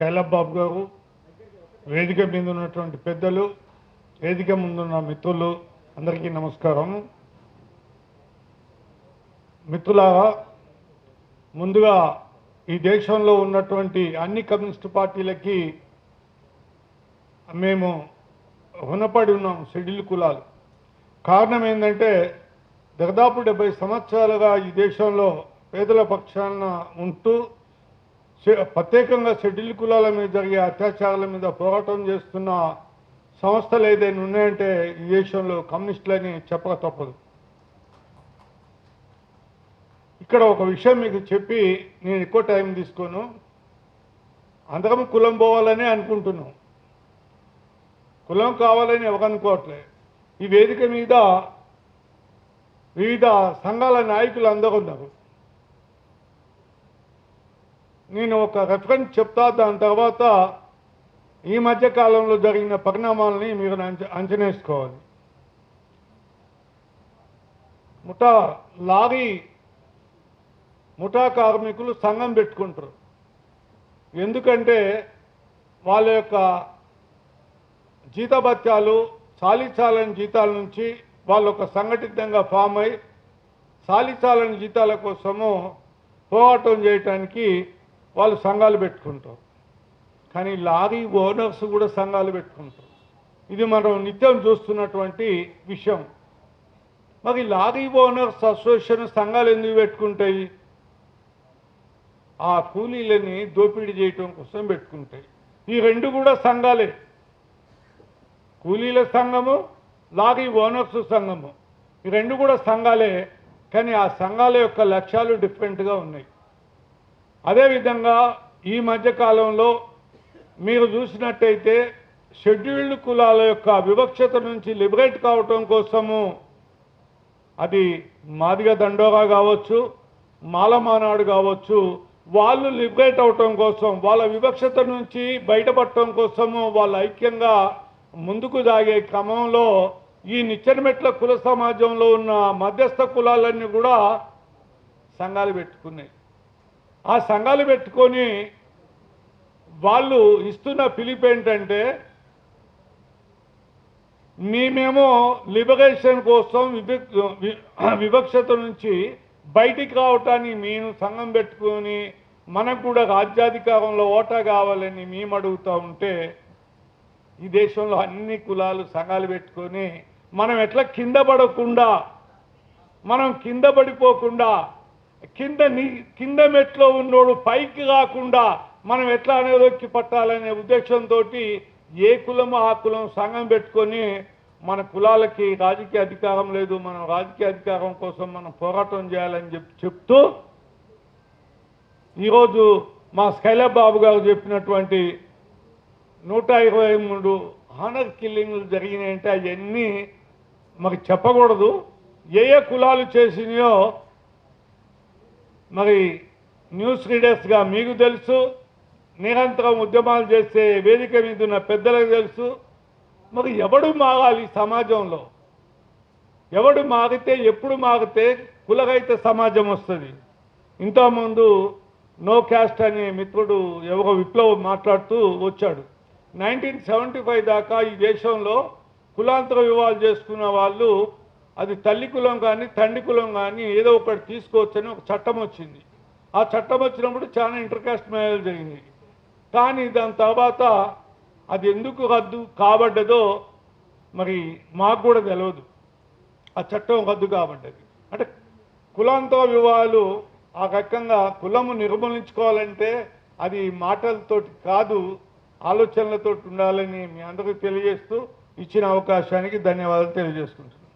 కైలాబ్ బాబు గారు, వేదిక మీద ఉన్నటువంటి పెద్దలు, వేదిక ముందున్న మిత్రులు అందరికీ నమస్కారం. మిత్రులారా, ముందుగా ఈ దేశంలో ఉన్నటువంటి అన్ని కమ్యూనిస్టు పార్టీలకి మేము రుణపడి ఉన్నాం. షెడ్యూల్ కులాలు కారణం ఏంటంటే దాదాపు 70 సంవత్సరాలుగా ఈ దేశంలో పేదల పక్షాన ఉంటూ ప్రత్యేకంగా షెడ్యూల్ కులాల మీద జరిగే అత్యాచారాల మీద పోరాటం చేస్తున్న సంస్థలు ఏదైనా ఉన్నాయంటే ఈ దేశంలో కమ్యూనిస్టులని చెప్పక తప్పదు. ఇక్కడ ఒక విషయం మీకు చెప్పి నేను ఎక్కువ టైం తీసుకోను. అందరం కులం పోవాలని అనుకుంటున్నాం, కులం కావాలని ఎవరనుకోవట్లే. ఈ వేదిక మీద వివిధ సంఘాల నాయకులు అందరూ ఉన్నారు. నేను ఒక రెఫరెన్స్ చెప్తా, దాని తర్వాత ఈ మధ్య కాలంలో జరిగిన పరిణామాలని మీరు అంచనా వేసుకోవాలి. లారీ ముఠా కార్మికులు సంఘం పెట్టుకుంటారు. ఎందుకంటే వాళ్ళ యొక్క జీతభత్యాలు చాలీచాలని జీతాల నుంచి వాళ్ళు ఒక సంఘటితంగా ఫామ్ అయి చాలీచాలని జీతాల కోసము పోరాటం చేయటానికి వాళ్ళు సంఘాలు పెట్టుకుంటారు. కానీ లారీ ఓనర్స్ కూడా సంఘాలు పెట్టుకుంటారు. ఇది మనం నిత్యం చూస్తున్నటువంటి విషయం. మరి లారీ ఓనర్స్ అసోసియేషన్ సంఘాలు ఎందుకు పెట్టుకుంటాయి? ఆ కూలీలని దోపిడీ చేయటం కోసం పెట్టుకుంటాయి. ఈ రెండు కూడా సంఘాలే, కూలీల సంఘము, లారీ ఓనర్స్ సంఘము, ఈ రెండు కూడా సంఘాలే. కానీ ఆ సంఘాల యొక్క లక్ష్యాలు డిఫరెంట్గా ఉన్నాయి. అదేవిధంగా ఈ మధ్యకాలంలో మీరు చూసినట్టయితే షెడ్యూల్డ్ కులాల యొక్క వివక్షత నుంచి లిబరేట్ కావటం కోసము, అది మాదిగ దండోరా కావచ్చు, మాలమానాడు కావచ్చు, వాళ్ళు లిబరేట్ అవటం కోసం, వాళ్ళ వివక్షత నుంచి బయటపడటం కోసము వాళ్ళు ఐక్యంగా ముందుకు సాగే క్రమంలో ఈ నిచ్చెనమెట్ల కుల సమాజంలో ఉన్న మధ్యస్థ కులాలన్నీ కూడా సంఘాలు పెట్టుకున్నాయి. ఆ సంఘాలు పెట్టుకొని వాళ్ళు ఇస్తున్న పిలుపు ఏంటంటే, మేమేమో లిబరేషన్ కోసం వివక్షత నుంచి బయటికి రావటానికి మేము సంఘం పెట్టుకొని మనకు కూడా రాజ్యాధికారంలో ఓటా కావాలని మేము అడుగుతూ ఉంటే, ఈ దేశంలో అన్ని కులాలు సంఘాలు పెట్టుకొని మనం ఎట్లా కింద పడకుండా, మనం కింద పడిపోకుండా, కింద మెట్లో ఉన్నోడు పైకి రాకుండా మనం ఎట్లా అనేదొక్కి పట్టాలనే ఉద్దేశంతో ఏ కులమో ఆ కులం సంఘం పెట్టుకొని మన కులాలకి రాజకీయ అధికారం లేదు, మనం రాజకీయ అధికారం కోసం మనం పోరాటం చేయాలని చెప్తూ ఈరోజు మా కైలాబ్ బాబు గారు చెప్పినటువంటి 123 హానర్ కిల్లింగ్లు జరిగినాయంటే అవన్నీ మాకు చెప్పకూడదు. ఏ కులాలు చేసినాయో మరి న్యూస్ రీడర్స్గా మీకు తెలుసు, నిరంతరం ఉద్యమాలు చేసే వేదిక మీద ఉన్న పెద్దలకు తెలుసు. మరి ఎవడు మారాలి సమాజంలో? ఎవడు మారితే, ఎప్పుడు మారితే కులరైతే సమాజం వస్తుంది? ఇంతకుముందు నో క్యాస్ట్ అనే మిత్రుడు ఎవరో విప్లవం మాట్లాడుతూ వచ్చాడు. 1975 దాకా ఈ దేశంలో కులాంతర వివాహాలు చేసుకున్న వాళ్ళు, అది తల్లి కులం కానీ తండ్రి కులం కానీ ఏదో ఒకటి తీసుకోవచ్చని ఒక చట్టం వచ్చింది. ఆ చట్టం వచ్చినప్పుడు చాలా ఇంటర్కాస్ట్ మ్యారేజ్ జరిగింది. కానీ దాని తర్వాత అది ఎందుకు రద్దు కాబడ్డదో మరి మాకు కూడా తెలియదు. ఆ చట్టం రద్దు కాబడ్డది అంటే కులాంతర వివాహాలు ఆ రకంగా కులము నిర్మూలించుకోవాలంటే అది మాటలతోటి కాదు, ఆలోచనలతో ఉండాలని మీ అందరికీ తెలియజేస్తూ ఇచ్చిన అవకాశానికి ధన్యవాదాలు తెలియజేసుకుంటున్నాను.